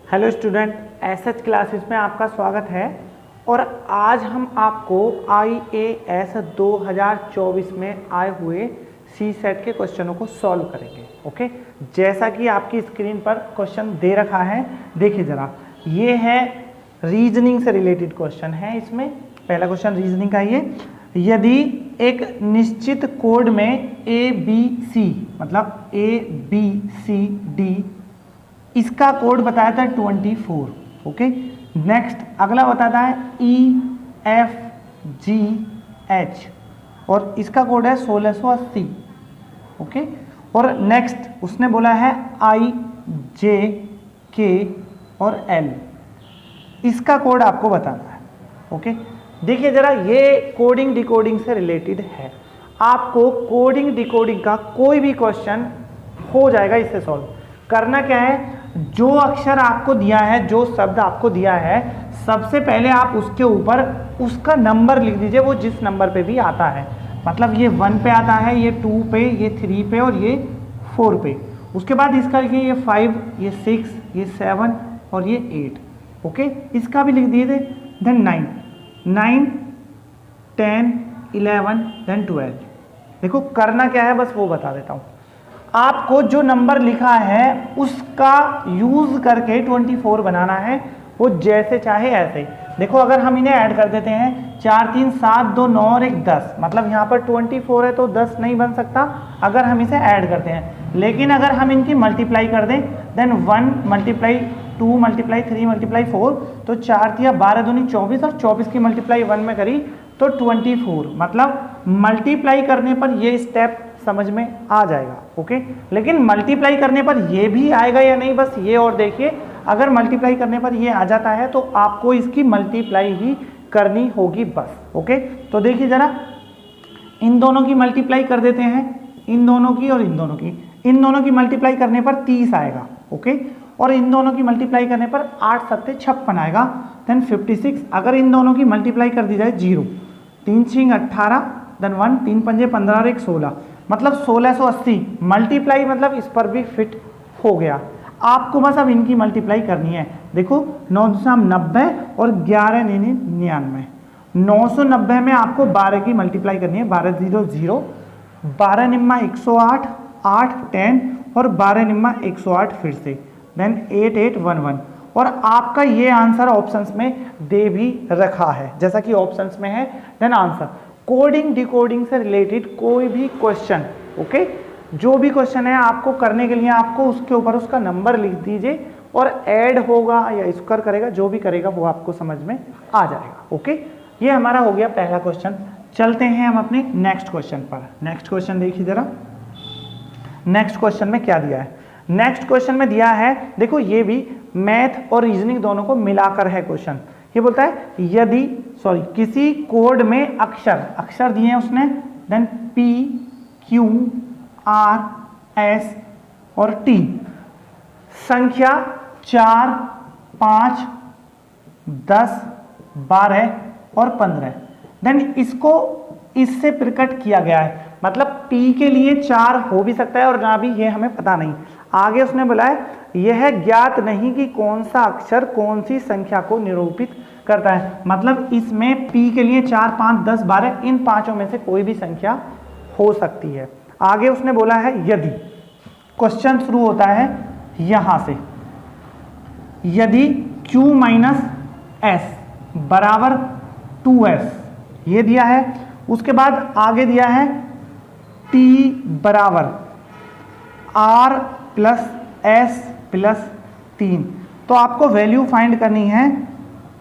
Hello student, SH classes में आपका स्वागत है। और आज हम आपको IAS 2024 में आए हुए सी सेट के क्वेश्चनों को सॉल्व करेंगे। ओके, जैसा कि आपकी स्क्रीन पर क्वेश्चन दे रखा है, देखिए ज़रा, ये है रीजनिंग से रिलेटेड क्वेश्चन है। इसमें पहला क्वेश्चन रीजनिंग का ये, यदि एक निश्चित कोड में ABC मतलब ABCD इसका कोड बताया था 24। ओके, नेक्स्ट अगला बताता है EFGH और इसका कोड है 1680। ओके, और नेक्स्ट उसने बोला है IJK और L, इसका कोड आपको बताना है। ओके, देखिए जरा, ये कोडिंग डिकोडिंग से रिलेटेड है। आपको कोडिंग डिकोडिंग का कोई भी क्वेश्चन हो जाएगा इससे सॉल्व। करना क्या है, जो अक्षर आपको दिया है, जो शब्द आपको दिया है, सबसे पहले आप उसके ऊपर उसका नंबर लिख दीजिए, वो जिस नंबर पे भी आता है। मतलब ये 1 पे आता है, ये 2 पे, ये 3 पे और ये 4 पे। उसके बाद इसका लिखिए ये 5, ये 6, ये 7 और ये 8। ओके, इसका भी लिख दिए थे। Then 9, 10, 11, then 12। देखो करना क्या है, बस वो बता देता हूँ। आपको जो नंबर लिखा है उसका यूज करके 24 बनाना है, वो जैसे चाहे ऐसे। देखो अगर हम इन्हें ऐड कर देते हैं, 4 3 7 2 9 और 1 10, मतलब यहाँ पर 24 है तो 10 नहीं बन सकता अगर हम इसे ऐड करते हैं। लेकिन अगर हम इनकी मल्टीप्लाई कर दें, देन 1 मल्टीप्लाई 2 मल्टीप्लाई 3 मल्टीप्लाई 4, तो 4 तिया 12 दूनी 24 और 24 की मल्टीप्लाई 1 में करी तो 24। मतलब मल्टीप्लाई करने पर ये स्टेप समझ में आ जाएगा। ओके, लेकिन मल्टीप्लाई करने पर ये भी आएगा या नहीं, बस ये और देखिए। अगर मल्टीप्लाई करने पर ये आ जाता है तो आपको इसकी मल्टीप्लाई ही करनी होगी बस। ओके, तो देखिए जरा, इन दोनों की मल्टीप्लाई कर देते हैं, इन दोनों की और इन दोनों की। इन दोनों की मल्टीप्लाई करने पर 30 आएगा। ओके, और इन दोनों की मल्टीप्लाई करने पर 8 7 56 आएगा। देन 56। अगर इन दोनों की मल्टीप्लाई कर दी जाए 0, 3 6 18, देन 1 3 5 15 और 1 16, मतलब 1680 मल्टीप्लाई, मतलब इस पर भी फिट हो गया। आपको बस अब इनकी मल्टीप्लाई करनी है। देखो 9 90 और 11 99, 990 में आपको 12 की मल्टीप्लाई करनी है। 12 0 0, 12 निम्मा 108, 8 10 और 12 निम्मा 108 फिर से, देन 8 8 1 1। और आपका ये आंसर ऑप्शंस में दे भी रखा है, जैसा कि ऑप्शंस में है। देन आंसर कोडिंग डिकोडिंग से रिलेटेड कोई भी क्वेश्चन, ओके, जो भी क्वेश्चन है आपको करने के लिए आपको उसके ऊपर उसका नंबर लिख दीजिए और ऐड होगा या स्क्वायर करेगा, जो भी करेगा वो आपको समझ में आ जाएगा। ओके, ये हमारा हो गया पहला क्वेश्चन। चलते हैं हम अपने नेक्स्ट क्वेश्चन पर। नेक्स्ट क्वेश्चन देखिए जरा, नेक्स्ट क्वेश्चन में क्या दिया है। नेक्स्ट क्वेश्चन में दिया है, देखो ये भी मैथ और रीजनिंग दोनों को मिलाकर है क्वेश्चन। ये बोलता है यदि किसी कोड में अक्षर दिए हैं उसने, then P Q R S और T, संख्या 4 5 10 12 और 15, देन इसको इससे प्रकट किया गया है। मतलब P के लिए 4 हो भी सकता है और ना भी, ये हमें पता नहीं। आगे उसने बोला है यह ज्ञात नहीं कि कौन सा अक्षर कौन सी संख्या को निरूपित करता है। मतलब इसमें P के लिए 4 5 10 12, इन पांचों में से कोई भी संख्या हो सकती है। आगे उसने बोला है यदि, क्वेश्चन शुरू होता है यहां से, यदि Q - S बराबर 2S, ये दिया है। उसके बाद आगे दिया है T बराबर R + S + 3, तो आपको वैल्यू फाइंड करनी है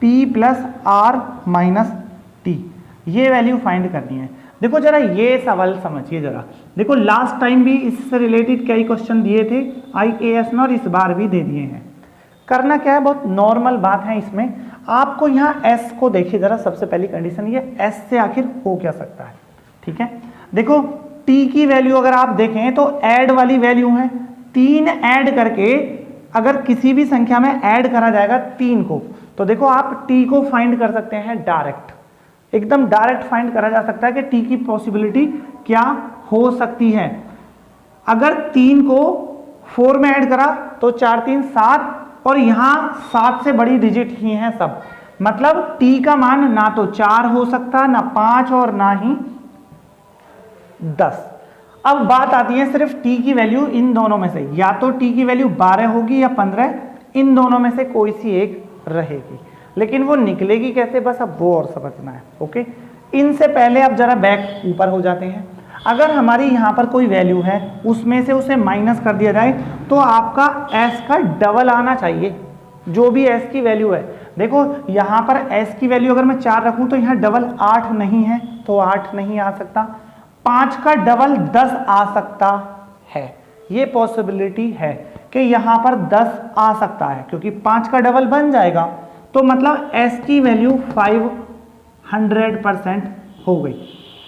P + R - T, ये वैल्यू फाइंड करनी है। देखो जरा ये सवाल समझिए जरा। देखो लास्ट टाइम भी इससे रिलेटेड कई क्वेश्चन दिए थे IAS में और इस बार भी दे दिए हैं। करना क्या है, बहुत नॉर्मल बात है इसमें। आपको यहाँ S को देखिए जरा, सबसे पहली कंडीशन ये, S से आखिर हो क्या सकता है। ठीक है, देखो T की वैल्यू अगर आप देखें तो ऐड वाली वैल्यू है। 3 ऐड करके अगर किसी भी संख्या में ऐड करा जाएगा 3 को, तो देखो आप T को फाइंड कर सकते हैं डायरेक्ट, एकदम डायरेक्ट फाइंड करा जा सकता है कि T की पॉसिबिलिटी क्या हो सकती है। अगर 3 को 4 में ऐड करा तो 4 3 7 और यहाँ 7 से बड़ी डिजिट ही हैं सब, मतलब t का मान ना तो 4 हो सकता, ना 5 और ना ही 10। अब बात आती है सिर्फ t की वैल्यू इन दोनों में से, या तो t की वैल्यू 12 होगी या 15, इन दोनों में से कोई सी एक रहेगी, लेकिन वो निकलेगी कैसे बस अब वो और समझना है। ओके, इनसे पहले अब जरा बैक ऊपर हो जाते हैं। अगर हमारी यहाँ पर कोई वैल्यू है उसमें से उसे माइनस कर दिया जाए तो आपका s का डबल आना चाहिए, जो भी s की वैल्यू है। देखो यहाँ पर s की वैल्यू अगर मैं 4 रखूँ तो यहाँ डबल 8 नहीं है, तो 8 नहीं आ सकता। 5 का डबल 10 आ सकता है, ये पॉसिबिलिटी है कि यहाँ पर 10 आ सकता है, क्योंकि 5 का डबल बन जाएगा, तो मतलब s की वैल्यू 500% हो गई,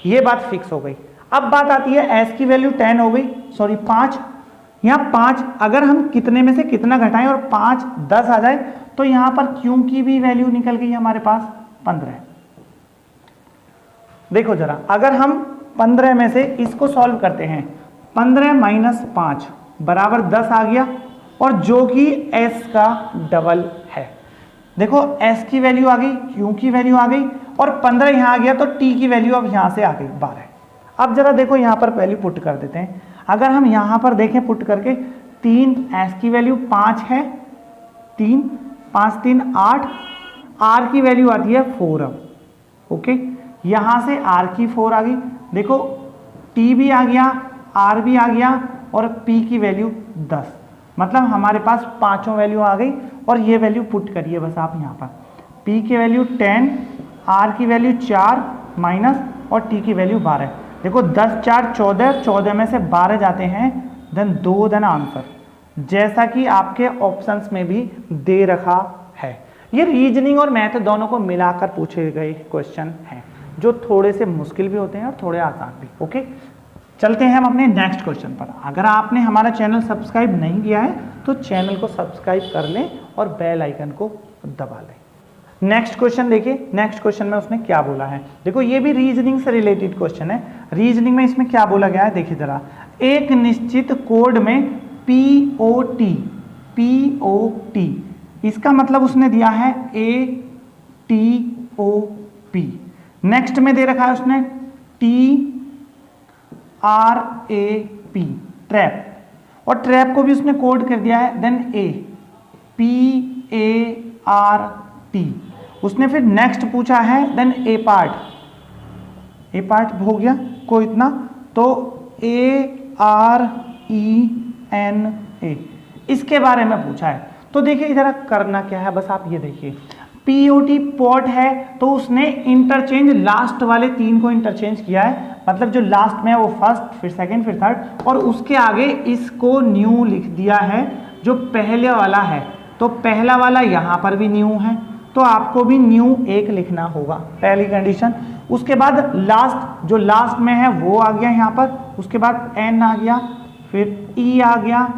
ये बात फिक्स हो गई। अब बात आती है s की वैल्यू 10 हो गई, सॉरी 5, यहाँ 5 अगर हम कितने में से कितना घटाएं और 5 10 आ जाए तो यहाँ पर q की भी वैल्यू निकल गई हमारे पास 15। देखो जरा, अगर हम 15 में से इसको सॉल्व करते हैं, 15 माइनस 5 बराबर 10 आ गया, और जो कि s का डबल है। देखो s की वैल्यू आ गई, q की वैल्यू आ गई, और 15 यहाँ आ गया तो t की वैल्यू अब यहाँ से आ गई 12। अब जरा देखो यहाँ पर वैल्यू पुट कर देते हैं। अगर हम यहाँ पर देखें पुट करके, 3 s की वैल्यू 5 है, 3 5 3 8, r की वैल्यू आती है 4। अब ओके, यहाँ से r की 4 आ गई, देखो t भी आ गया, r भी आ गया, और p की वैल्यू 10, मतलब हमारे पास पांचों वैल्यू आ गई। और ये वैल्यू पुट करिए बस आप यहाँ पर, p की वैल्यू 10, r की वैल्यू 4 माइनस, और t की वैल्यू 12। देखो 10 4 14, 14 में से 12 जाते हैं, देन 2 देन आंसर, जैसा कि आपके ऑप्शंस में भी दे रखा है। ये रीजनिंग और मैथ दोनों को मिलाकर पूछे गए क्वेश्चन हैं, जो थोड़े से मुश्किल भी होते हैं और थोड़े आसान भी। ओके, चलते हैं हम अपने नेक्स्ट क्वेश्चन पर। अगर आपने हमारा चैनल सब्सक्राइब नहीं किया है तो चैनल को सब्सक्राइब कर लें और बेल आइकन को दबा लें। नेक्स्ट क्वेश्चन देखिए, नेक्स्ट क्वेश्चन में उसने क्या बोला है। देखो ये भी रीजनिंग से रिलेटेड क्वेश्चन है। रीजनिंग में इसमें क्या बोला गया है देखिए जरा, एक निश्चित कोड में POT, इसका मतलब उसने दिया है ATOP। नेक्स्ट में दे रखा है उसने TRAP, ट्रैप, और ट्रैप को भी उसने कोड कर दिया है, देन PART। उसने फिर नेक्स्ट पूछा है, देन ए पार्ट हो गया को इतना, तो ARENA, इसके बारे में पूछा है। तो देखिए जरा करना क्या है, बस आप ये देखिए, POT पॉट है तो उसने इंटरचेंज लास्ट वाले 3 को इंटरचेंज किया है, मतलब जो लास्ट में है वो फर्स्ट, फिर सेकंड, फिर थर्ड, और उसके आगे इसको न्यू लिख दिया है जो पहले वाला है। तो पहला वाला यहाँ पर भी न्यू है, तो आपको भी न्यू 1 लिखना होगा, पहली कंडीशन। उसके बाद लास्ट, जो लास्ट में है वो आ गया यहाँ पर, उसके बाद N आ गया, फिर E आ गया,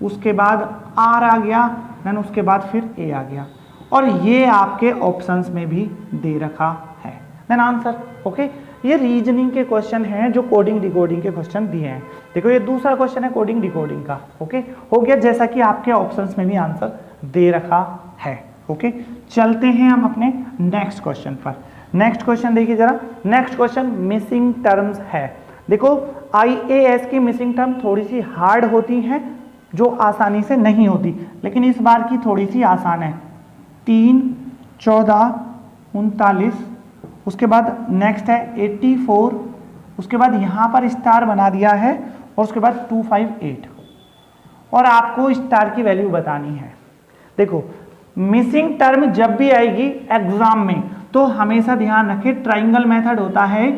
उसके बाद R आ गया, देन उसके बाद फिर A आ गया, और ये आपके ऑप्शंस में भी दे रखा है, देन आंसर। ओके, ये रीजनिंग के क्वेश्चन हैं जो कोडिंग डिकोडिंग के क्वेश्चन दिए हैं। देखो ये दूसरा क्वेश्चन है कोडिंग डिकोडिंग का। ओके, हो गया जैसा कि आपके ऑप्शंस में भी आंसर दे रखा है। ओके, चलते हैं हम अपने नेक्स्ट क्वेश्चन पर। नेक्स्ट क्वेश्चन देखिए जरा, नेक्स्ट क्वेश्चन मिसिंग टर्म्स है। देखो IAS की मिसिंग टर्म थोड़ी सी हार्ड होती हैं, जो आसानी से नहीं होती, लेकिन इस बार की थोड़ी सी आसान है। 3 14 39, उसके बाद नेक्स्ट है 84, उसके बाद यहाँ पर स्टार बना दिया है, और उसके बाद 258, और आपको स्टार की वैल्यू बतानी है। देखो मिसिंग टर्म जब भी आएगी एग्जाम में तो हमेशा ध्यान रखें, ट्राइंगल मेथड होता है,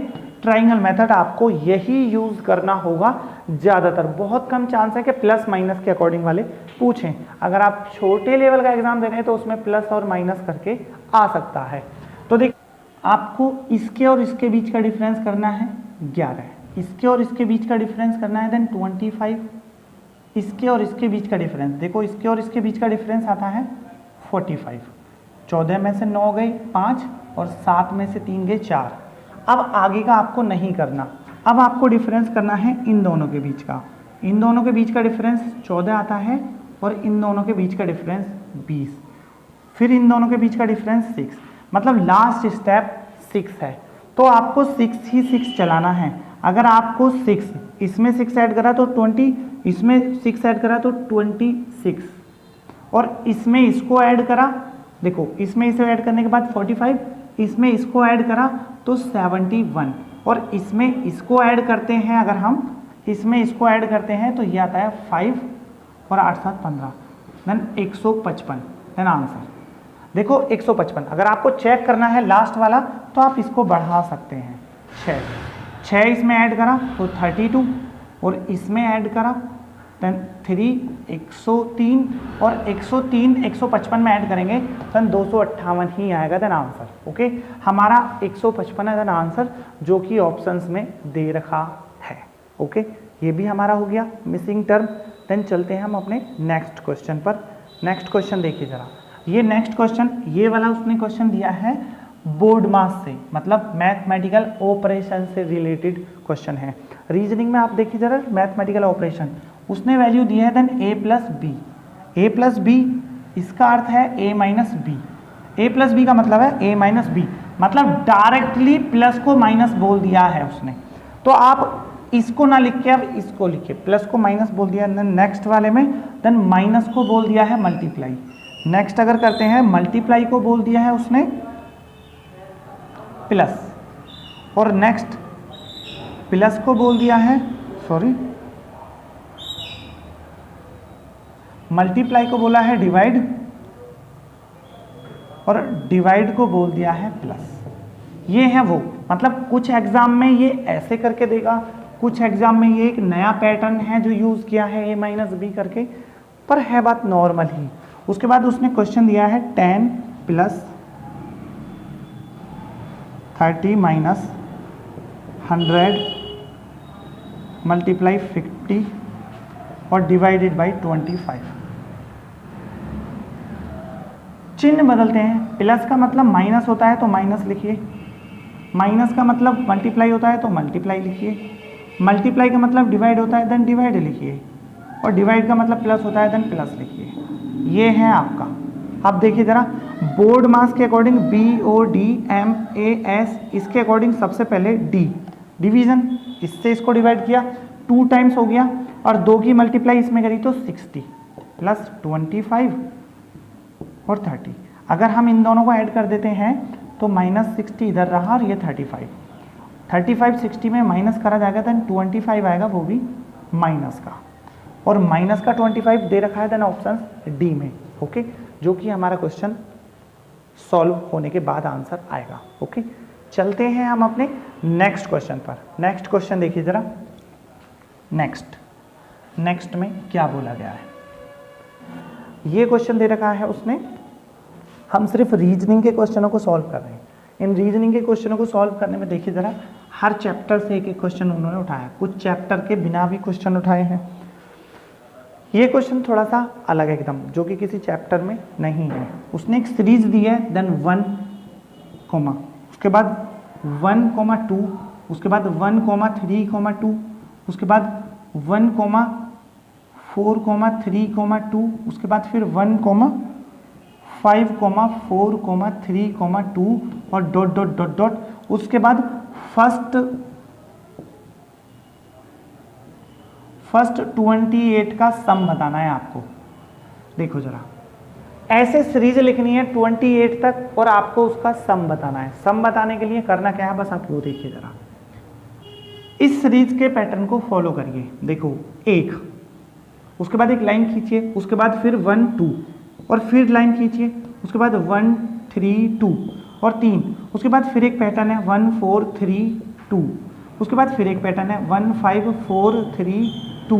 ट्राइंगल मेथड आपको यही यूज करना होगा ज़्यादातर। बहुत कम चांस है कि प्लस माइनस के अकॉर्डिंग वाले पूछें। अगर आप छोटे लेवल का एग्जाम दे रहे हैं तो उसमें प्लस और माइनस करके आ सकता है। तो देख, आपको इसके और इसके बीच का डिफरेंस करना है 11, इसके और इसके बीच का डिफरेंस करना है देन 25, इसके और इसके बीच का डिफरेंस, देखो इसके और इसके बीच का डिफरेंस आता है 45। 14 में से 9 गए 5, और 7 में से 3 गए 4। अब आगे का आपको नहीं करना, अब आपको डिफरेंस करना है इन दोनों के बीच का। इन दोनों के बीच का डिफरेंस 14 आता है, और इन दोनों के बीच का डिफरेंस 20, फिर इन दोनों के बीच का डिफरेंस 6, मतलब लास्ट स्टेप 6 है। तो आपको 6 ही 6 चलाना है। अगर आपको 6 इसमें 6 ऐड करा तो 20, इसमें 6 ऐड करा तो 26, और इसमें इसको ऐड करा, देखो इसमें इसे ऐड करने के बाद 45, इसमें इसको ऐड करा तो 71, और इसमें इसको ऐड करते हैं, अगर हम इसमें इसको ऐड करते हैं तो ये आता है 5 और 8 7 15, देन 155, देन आंसर देखो 155। अगर आपको चेक करना है लास्ट वाला तो आप इसको बढ़ा सकते हैं, 6 इसमें ऐड करा तो 32, और इसमें ऐड करा देन 3 103, और 103 155 में ऐड करेंगे देन 258 ही आएगा, देन आंसर। ओके, हमारा 155 है देन आंसर, जो कि ऑप्शंस में दे रखा है। ओके, ये भी हमारा हो गया मिसिंग टर्म। देन चलते हैं हम अपने नेक्स्ट क्वेश्चन पर। नेक्स्ट क्वेश्चन देखिए जरा, ये नेक्स्ट क्वेश्चन, ये वाला उसने क्वेश्चन दिया है बोर्ड मास से, मतलब मैथमेटिकल ऑपरेशन से रिलेटेड क्वेश्चन है। रीजनिंग में आप देखिए जरा, मैथमेटिकल ऑपरेशन उसने वैल्यू दी है then a plus B, A plus B इसका अर्थ है a minus B, A plus B का मतलब है a माइनस बी, मतलब डायरेक्टली प्लस को माइनस बोल दिया है उसने। तो आप इसको ना लिख के अब इसको लिखिए, प्लस को माइनस बोल दिया देन नेक्स्ट वाले में, देन माइनस को बोल दिया है मल्टीप्लाई, नेक्स्ट अगर करते हैं मल्टीप्लाई को बोल दिया है उसने प्लस, और नेक्स्ट प्लस को बोल दिया है, सॉरी मल्टीप्लाई को बोला है डिवाइड, और डिवाइड को बोल दिया है प्लस। ये है वो, मतलब कुछ एग्जाम में ये ऐसे करके देगा, कुछ एग्जाम में ये एक नया पैटर्न है जो यूज किया है a माइनस बी करके, पर है बात नॉर्मल ही। उसके बाद उसने क्वेश्चन दिया है 10 प्लस 30 माइनस 100 मल्टीप्लाई 50 और डिवाइडेड बाई 25। चिन्ह बदलते हैं, प्लस का मतलब माइनस होता है तो माइनस लिखिए, माइनस का मतलब मल्टीप्लाई होता है तो मल्टीप्लाई लिखिए, मल्टीप्लाई का मतलब डिवाइड होता है देन डिवाइड लिखिए, और डिवाइड का मतलब प्लस होता है देन प्लस लिखिए। ये है आपका। अब देखिए जरा, बोर्ड मास के अकॉर्डिंग BOD MAS, इसके अकॉर्डिंग सबसे पहले D डिवीजन, इससे इसको डिवाइड किया 2 टाइम्स हो गया, और 2 की मल्टीप्लाई इसमें करी तो 60 प्लस 25 और 30। अगर हम इन दोनों को ऐड कर देते हैं तो माइनस 60 इधर रहा और ये 35 60 में माइनस करा जाएगा देन 25 आएगा, वो भी माइनस का, और माइनस का 25 दे रखा है देन ऑप्शन डी में। ओके, जो कि हमारा क्वेश्चन सॉल्व होने के बाद आंसर आएगा। ओके, चलते हैं हम अपने नेक्स्ट क्वेश्चन पर। नेक्स्ट क्वेश्चन देखिए जरा, नेक्स्ट में क्या बोला गया है। ये क्वेश्चन दे रखा है उसने, हम सिर्फ रीजनिंग के क्वेश्चनों को सॉल्व कर रहे हैं। इन रीजनिंग के क्वेश्चनों को सॉल्व करने में देखिए जरा, हर चैप्टर से एक एक क्वेश्चन उन्होंने उठाया, कुछ चैप्टर के बिना भी क्वेश्चन उठाए हैं। ये क्वेश्चन थोड़ा सा अलग है एकदम, जो कि किसी चैप्टर में नहीं है। उसने एक सीरीज दी है देन 1 कोमा, उसके बाद 1,2, उसके बाद 1,3,2, उसके बाद 1,4,3,2, उसके बाद फिर 1,5,4,3,2 और डॉट डॉट डॉट डॉट। उसके बाद फर्स्ट 28 का सम बताना है आपको। देखो जरा, ऐसे सीरीज लिखनी है 28 तक और आपको उसका सम बताना है। सम बताने के लिए करना क्या है, बस आप वो देखिए जरा, इस सीरीज के पैटर्न को फॉलो करिए। देखो, 1, उसके बाद एक लाइन खींचिए, उसके बाद फिर 1 2 और फिर लाइन खींचिए, उसके बाद 1 3 2 और 3, उसके बाद फिर एक पैटर्न है 1 4 3 2, उसके बाद फिर एक पैटर्न है 1 5 4 3 2,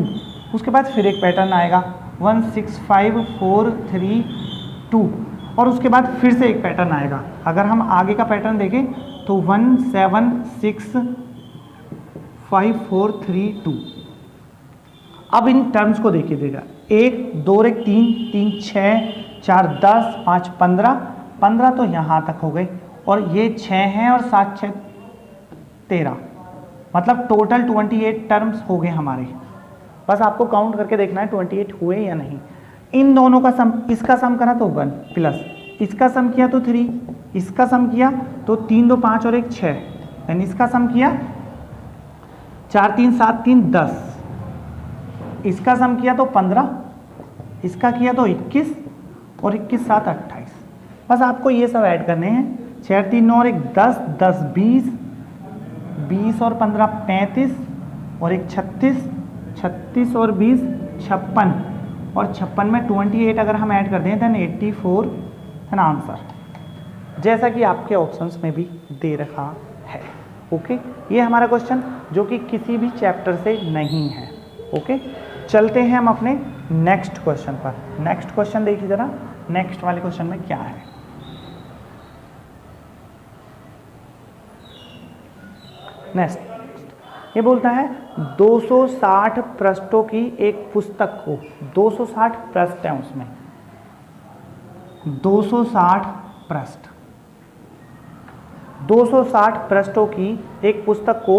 उसके बाद फिर एक पैटर्न आएगा 1 6 5 4 3 2 और उसके बाद फिर से एक पैटर्न आएगा। अगर हम आगे का पैटर्न देखें तो 1 7 6 5 4 3 2। अब इन टर्म्स को देखिए देगा, 1 2 3 3 6 4 10 5 15 तो यहाँ तक हो गए और ये 6 हैं और 7 6 13, मतलब टोटल 28 टर्म्स हो गए हमारे। बस आपको काउंट करके देखना है 28 हुए या नहीं। इन दोनों का सम, इसका सम करा तो 1 प्लस इसका सम किया तो 3, इसका सम किया तो 3 2 5 और 1 6, यानी इसका सम किया 4 3 7 3 10, इसका सम किया तो 15, इसका किया तो 21 और 21 7 28। बस आपको ये सब ऐड करने हैं। 6 3 9 और 1 10 10 20 20 और 15 35 और 1 36 36 और 20 56 और 56 में 28 अगर हम ऐड कर दें देन 84 है ना आंसर, जैसा कि आपके ऑप्शंस में भी दे रखा है। ओके, ये हमारा क्वेश्चन जो कि किसी भी चैप्टर से नहीं है। ओके, चलते हैं हम अपने नेक्स्ट क्वेश्चन पर। नेक्स्ट क्वेश्चन देखिए जरा, नेक्स्ट वाले क्वेश्चन में क्या है। नेक्स्ट ये बोलता है 260 पृष्ठों की एक पुस्तक को, 260 पृष्ठ है उसमें, 260 पृष्ठ, 260 पृष्ठों की एक पुस्तक को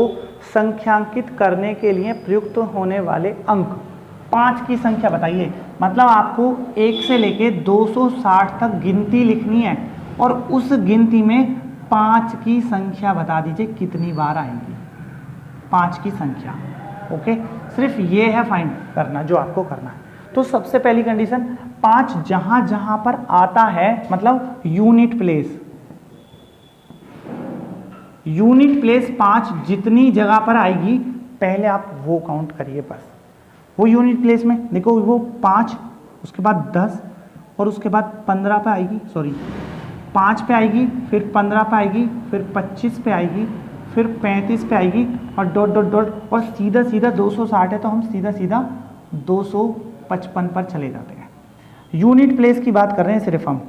संख्यांकित करने के लिए प्रयुक्त होने वाले अंक 5 की संख्या बताइए। मतलब आपको 1 से लेके 260 तक गिनती लिखनी है और उस गिनती में 5 की संख्या बता दीजिए कितनी बार आएंगी, 5 की संख्या। ओके, सिर्फ ये है फाइंड करना जो आपको करना है। तो सबसे पहली कंडीशन 5 जहां जहां पर आता है, मतलब यूनिट प्लेस, यूनिट प्लेस 5 जितनी जगह पर आएगी पहले आप वो काउंट करिए। बस वो यूनिट प्लेस में देखो, वो 5 उसके बाद 10 और उसके बाद 15 पे आएगी, सॉरी 5 पे आएगी, फिर 15 पे आएगी, फिर 25 पे आएगी, फिर 35 पे आएगी और डॉट डॉट डॉट और सीधा सीधा 260 है तो हम सीधा सीधा 255 पर चले जाते हैं। यूनिट प्लेस की बात कर रहे हैं सिर्फ हम,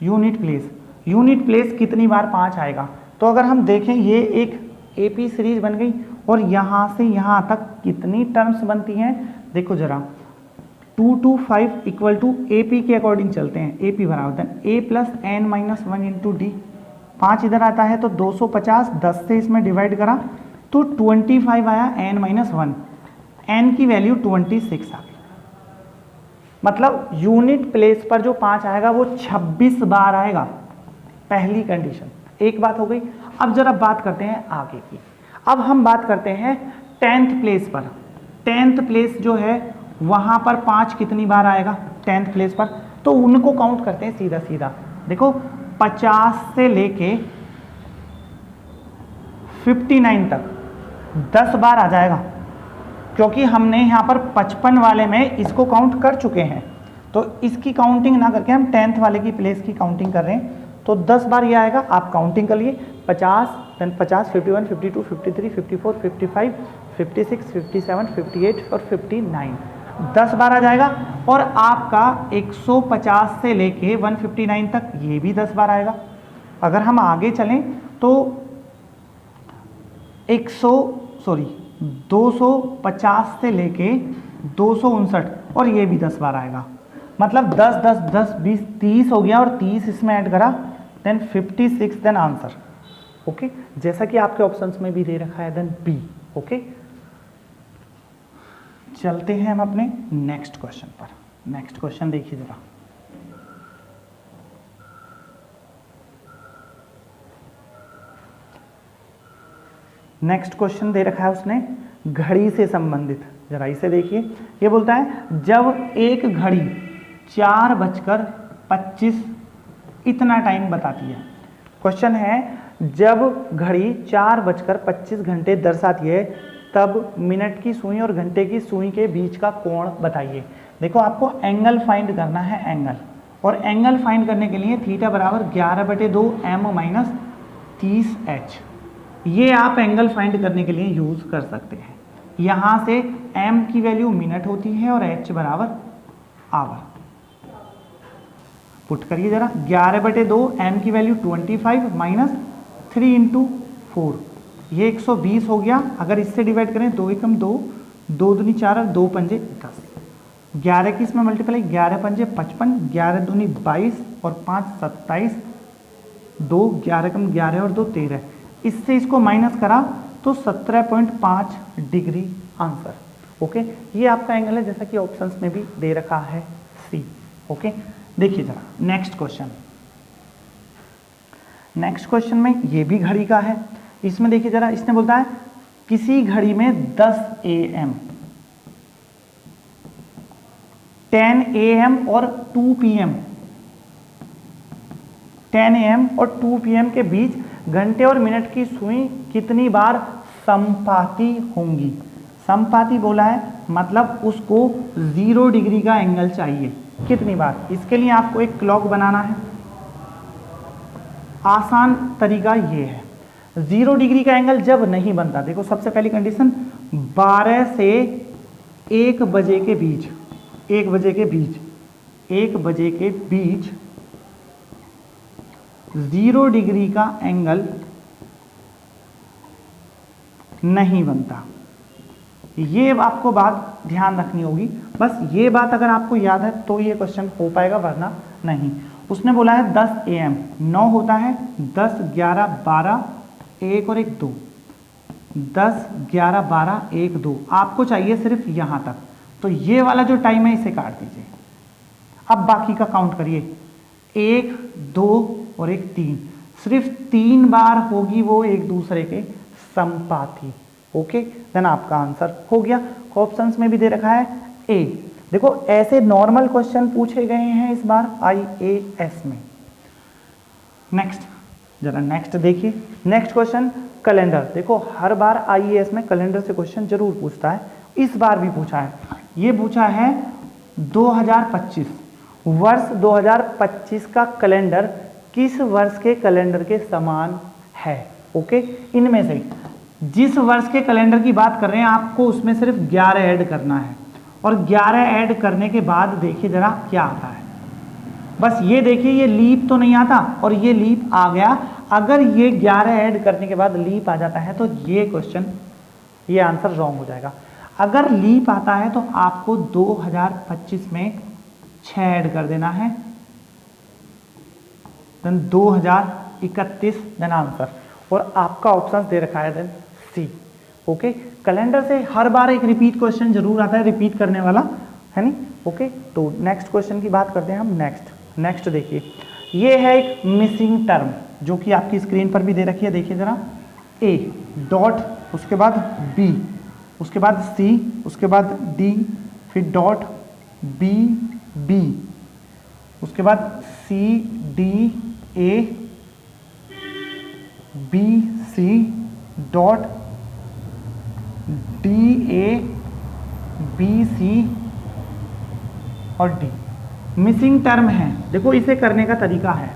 यूनिट प्लेस, यूनिट प्लेस कितनी बार 5 आएगा। तो अगर हम देखें ये एक एपी सीरीज बन गई और यहाँ से यहाँ तक कितनी टर्म्स बनती हैं देखो जरा, 2 to 5 इक्वल टू AP के अकॉर्डिंग चलते हैं। AP बराबर A plus n minus 1 into D, 5 इधर आता है तो 250, 10 से इसमें डिवाइड करा तो 25 आया, n माइनस 1, n की वैल्यू 26 आ गई। मतलब यूनिट प्लेस पर जो 5 आएगा वो 26 बार आएगा, पहली कंडीशन। एक बात हो गई। अब जरा बात करते हैं आगे की। अब हम बात करते हैं 10th प्लेस पर। 10th प्लेस जो है वहां पर 5 कितनी बार आएगा 10th प्लेस पर, तो उनको काउंट करते हैं सीधा सीधा। देखो 50 से लेके 59 तक 10 बार आ जाएगा, क्योंकि हमने यहाँ पर 55 वाले में इसको काउंट कर चुके हैं। तो इसकी काउंटिंग ना करके हम 10th वाले की प्लेस की काउंटिंग कर रहे हैं, तो 10 बार ये आएगा। आप काउंटिंग कर लिए 50, देन 50, 51, 52, 53, 54, 55, 56, 57, 58 और 59, 10 बार आ जाएगा। और आपका 150 से लेके 159 तक ये भी 10 बार आएगा। अगर हम आगे चलें तो 250 से लेके 259 और ये भी 10 बार आएगा। मतलब 10 10 10 20 30 हो गया और 30 इसमें ऐड करा, देन 56, देन आंसर। ओके, जैसा कि आपके ऑप्शंस में भी दे रखा है, देन बी। ओके, चलते हैं हम अपने नेक्स्ट क्वेश्चन पर। नेक्स्ट क्वेश्चन देखिए जरा, नेक्स्ट क्वेश्चन दे रखा है उसने घड़ी से संबंधित। जरा इसे देखिए, ये बोलता है जब एक घड़ी 4:25 इतना टाइम बताती है। क्वेश्चन है जब घड़ी 4:25 घंटे दर्शाती है तब मिनट की सुई और घंटे की सुई के बीच का कोण बताइए। देखो आपको एंगल फाइंड करना है, एंगल, और एंगल फाइंड करने के लिए थीटा बराबर 11/2 m माइनस 30h, ये आप एंगल फाइंड करने के लिए यूज कर सकते हैं। यहाँ से m की वैल्यू मिनट होती है और h बराबर आवर। पुट करिए जरा, 11/2 m की वैल्यू 25 माइनस 3 इंटू 4, ये 120 हो गया। अगर इससे डिवाइड करें 2 एकम 2, 2 दूनी 4 और 2 पंजे 10, 11 की इसमें मल्टीप्लाई, 11 पंजे 55, 11 दूनी 22 और 5 27, 2 11 कम 11 और 2 13, इससे इसको माइनस करा तो 17.5 डिग्री आंसर। ओके, ये आपका एंगल है जैसा कि ऑप्शंस में भी दे रखा है। सी। ओके, देखिए जरा नेक्स्ट क्वेश्चन। नेक्स्ट क्वेश्चन में ये भी घड़ी का है। इसमें देखिए जरा, इसने बोलता है किसी घड़ी में 10 AM, 10 AM और 2 PM, 10 AM और 2 PM के बीच घंटे और मिनट की सुई कितनी बार समपाती होंगी। समपाती बोला है मतलब उसको 0 डिग्री का एंगल चाहिए, कितनी बार। इसके लिए आपको एक क्लॉक बनाना है। आसान तरीका ये है, 0 डिग्री का एंगल जब नहीं बनता, देखो सबसे पहली कंडीशन 12 से 1 बजे के बीच, 1 बजे के बीच, 1 बजे के बीच 0 डिग्री का एंगल नहीं बनता। ये आपको बात ध्यान रखनी होगी, बस ये बात अगर आपको याद है तो ये क्वेश्चन हो पाएगा, वरना नहीं। उसने बोला है 10 AM, 9 होता है, 10, 11, 12, 1 और 1, 2, 10, 11, 12, 1, 2, आपको चाहिए सिर्फ यहाँ तक, तो ये वाला जो टाइम है इसे काट दीजिए। अब बाकी का काउंट करिए, 1, 2 और 1, 3, सिर्फ 3 बार होगी वो एक दूसरे के समपाती। ओके, देन आपका आंसर हो गया। ऑप्शंस में भी दे रखा है ए। देखो ऐसे नॉर्मल क्वेश्चन पूछे गए हैं इस बार IAS में। नेक्स्ट, जरा नेक्स्ट देखिए। Next question calendar. देखो हर बार IAS में कैलेंडर से क्वेश्चन जरूर पूछता है, इस बार भी पूछा है। ये पूछा है 2025, वर्ष 2025 का कैलेंडर किस वर्ष के कैलेंडर के समान है। ओके, इनमें से जिस वर्ष के कैलेंडर की बात कर रहे हैं आपको उसमें सिर्फ 11 ऐड करना है, और 11 ऐड करने के बाद देखिए जरा क्या आता है। बस ये देखिए, ये लीप तो नहीं आता और ये लीप आ गया। अगर ये 11 ऐड करने के बाद लीप आ जाता है तो ये क्वेश्चन, ये आंसर रॉन्ग हो जाएगा। अगर लीप आता है तो आपको 2025 में 6 ऐड कर देना है, देन 2031, देन आंसर, और आपका ऑप्शन दे रखा है देन सी। ओके, कैलेंडर से हर बार एक रिपीट क्वेश्चन जरूर आता है, रिपीट करने वाला है नहीं। ओके, तो नेक्स्ट क्वेश्चन की बात करते हैं हम। नेक्स्ट देखिए, ये है एक मिसिंग टर्म जो कि आपकी स्क्रीन पर भी दे रखी है। देखिए जरा, ए डॉट, उसके बाद बी, उसके बाद सी, उसके बाद डी, फिर डॉट बी बी, उसके बाद C D A B C dot D A B C और डी। मिसिंग टर्म है। देखो इसे करने का तरीका है,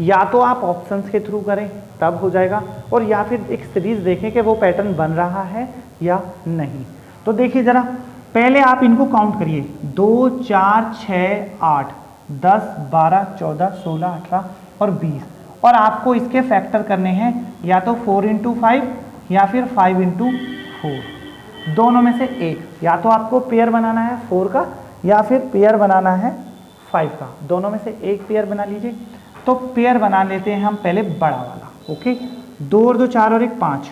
या तो आप ऑप्शंस के थ्रू करें तब हो जाएगा, और या फिर एक सीरीज देखें कि वो पैटर्न बन रहा है या नहीं। तो देखिए जरा, पहले आप इनको काउंट करिए, 2, 4, 6, 8, 10, 12, 14, 16, 18 और 20, और आपको इसके फैक्टर करने हैं, या तो 4 × 5 या फिर 5 × 4, दोनों में से एक। या तो आपको पेयर बनाना है 4 का या फिर पेयर बनाना है 5 का, दोनों में से एक पेयर बना लीजिए। तो पेयर बना लेते हैं हम पहले बड़ा वाला। ओके, 2 और 2 4 और 1 5,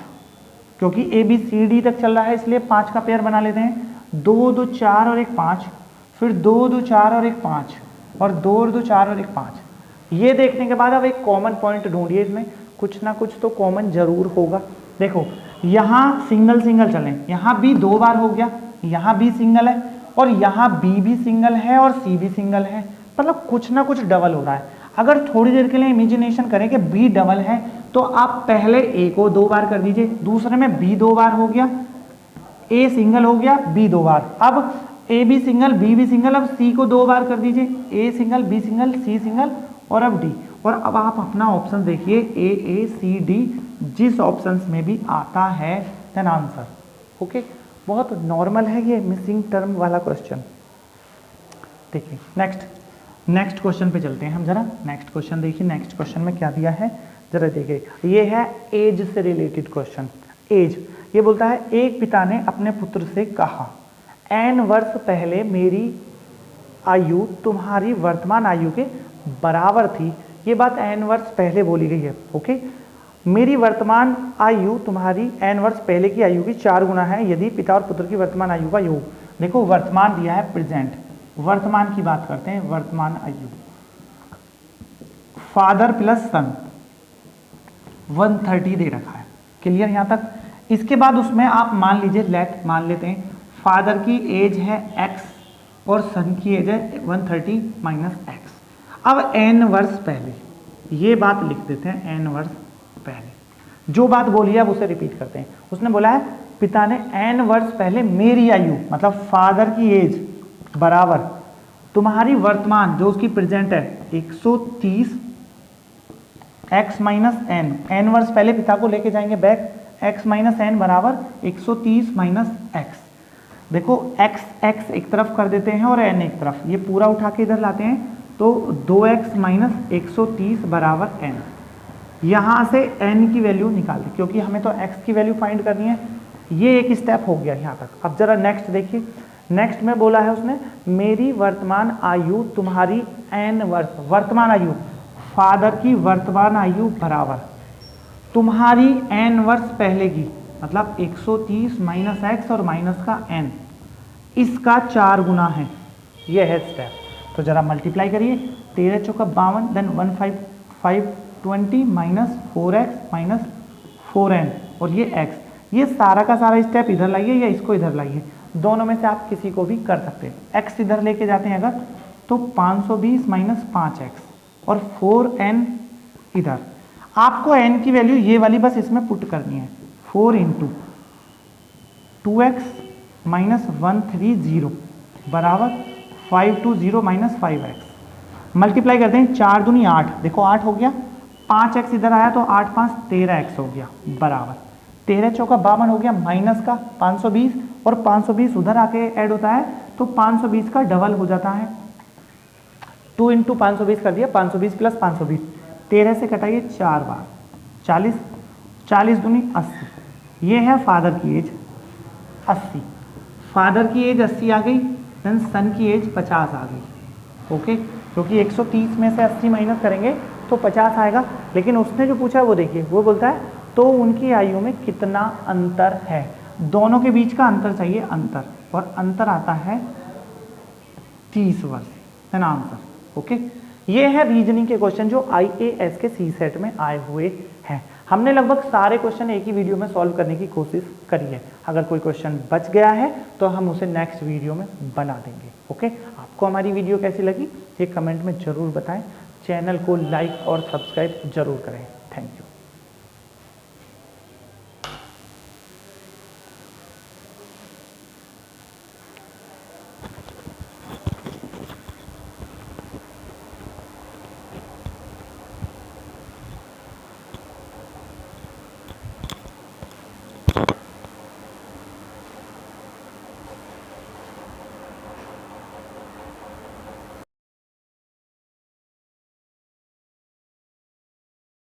क्योंकि ABCD तक चल रहा है इसलिए 5 का पेयर बना लेते हैं। 2 2 4 और 1 5, फिर 2 2 4 और 1 5, और 2 और 2 4 और 1 5। ये देखने के बाद अब एक कॉमन पॉइंट ढूंढिए, इसमें कुछ ना कुछ तो कॉमन जरूर होगा। देखो यहाँ सिंगल सिंगल चलें, यहाँ B 2 बार हो गया, यहाँ B सिंगल है, और यहाँ B भी सिंगल है और C भी सिंगल है, मतलब कुछ ना कुछ डबल हो रहा है। अगर थोड़ी देर के लिए इमेजिनेशन करें कि B डबल है, तो आप पहले A को 2 बार कर दीजिए, दूसरे में B 2 बार हो गया, A सिंगल हो गया, B 2 बार, अब A भी सिंगल, B भी सिंगल, अब C को 2 बार कर दीजिए, A single, B single, C single, और अब D। और अब आप अपना ऑप्शन देखिए, AACD जिस ऑप्शन में भी आता है देन आंसर। ओके, बहुत नॉर्मल है ये मिसिंग टर्म वाला क्वेश्चन। देखिए नेक्स्ट क्वेश्चन पे चलते हैं हम जरा। नेक्स्ट क्वेश्चन देखिए, नेक्स्ट क्वेश्चन में क्या दिया है जरा देखिए। ये है एज से रिलेटेड क्वेश्चन। एज, ये बोलता है एक पिता ने अपने पुत्र से कहा, n वर्ष पहले मेरी आयु तुम्हारी वर्तमान आयु के बराबर थी। ये बात n वर्ष पहले बोली गई है। ओके, मेरी वर्तमान आयु तुम्हारी n वर्ष पहले की आयु की 4 गुना है यदि पिता और पुत्र की वर्तमान आयु का योग। देखो वर्तमान दिया है प्रेजेंट, वर्तमान की बात करते हैं, वर्तमान आयु, फादर प्लस सन 130 दे रखा है, क्लियर यहाँ तक। इसके बाद उसमें आप मान लीजिए मान लेते हैं फादर की एज है x और सन की एज है 130 माइनस एक्स। अब n वर्ष पहले ये बात लिख देते हैं, n वर्ष पहले जो बात बोली है अब उसे रिपीट करते हैं। उसने बोला है पिता ने n वर्ष पहले मेरी आयु मतलब फादर की एज बराबर तुम्हारी वर्तमान जो उसकी प्रेजेंट है 130 x माइनस एन, एन वर्ष पहले पिता को लेके जाएंगे बैक, x माइनस एन बराबर 130 माइनस एक्स। देखो x एक तरफ कर देते हैं और n एक तरफ, ये पूरा उठा के इधर लाते हैं तो 2x माइनस 130 बराबर n। यहाँ से n की वैल्यू निकाल दें क्योंकि हमें तो x की वैल्यू फाइंड करनी है। ये एक स्टेप हो गया यहाँ तक। अब जरा नेक्स्ट देखिए, नेक्स्ट में बोला है उसने मेरी वर्तमान आयु तुम्हारी n वर्ष, वर्तमान आयु फादर की वर्तमान आयु बराबर तुम्हारी n वर्ष पहले की मतलब 130 माइनस एक्स और माइनस का n, इसका 4 गुना है, ये है स्टेप। तो जरा मल्टीप्लाई करिए, 13 चौका 52 then 520 minus 4x minus 4n और ये x, ये सारा का सारा स्टेप इधर लाइए या इसको इधर लाइए, दोनों में से आप किसी को भी कर सकते हैं। x इधर लेके जाते हैं अगर तो 520 माइनस 5x और 4n इधर। आपको n की वैल्यू ये वाली बस इसमें पुट करनी है, 4 इंटू 2x माइनस 130 बराबर 520 माइनस 5x। मल्टीप्लाई करते हैं, 4 दूनी 8, देखो 8 हो गया, 5x इधर आया तो 8 5 13x हो गया बराबर 13 चौका 52 हो गया माइनस का 520 और 520 उधर आके ऐड होता है तो 520 का डबल हो जाता है। 2 इंटू 520 कर दिया, 520 प्लस 520, 13 से कटाइए 4 बार 40, 40 दूनी 80। ये है फादर की एज 80, फादर की एज 80 आ गई, देन सन की एज 50 आ गई। ओके, क्योंकि 130 में से 80 माइनस करेंगे तो 50 आएगा। लेकिन उसने जो पूछा है वो देखिए, वो बोलता है तो उनकी आयु में कितना अंतर है, दोनों के बीच का अंतर चाहिए अंतर, और अंतर आता है 30 वर्ष, है ना आंसर। ओके, ये है रीजनिंग के क्वेश्चन जो IAS के सी सेट में आए हुए हैं। हमने लगभग सारे क्वेश्चन एक ही वीडियो में सॉल्व करने की कोशिश करी है। अगर कोई क्वेश्चन बच गया है तो हम उसे नेक्स्ट वीडियो में बना देंगे। ओके, आपको हमारी वीडियो कैसी लगी ये कमेंट में ज़रूर बताएं। चैनल को लाइक और सब्सक्राइब जरूर करें। Thank you.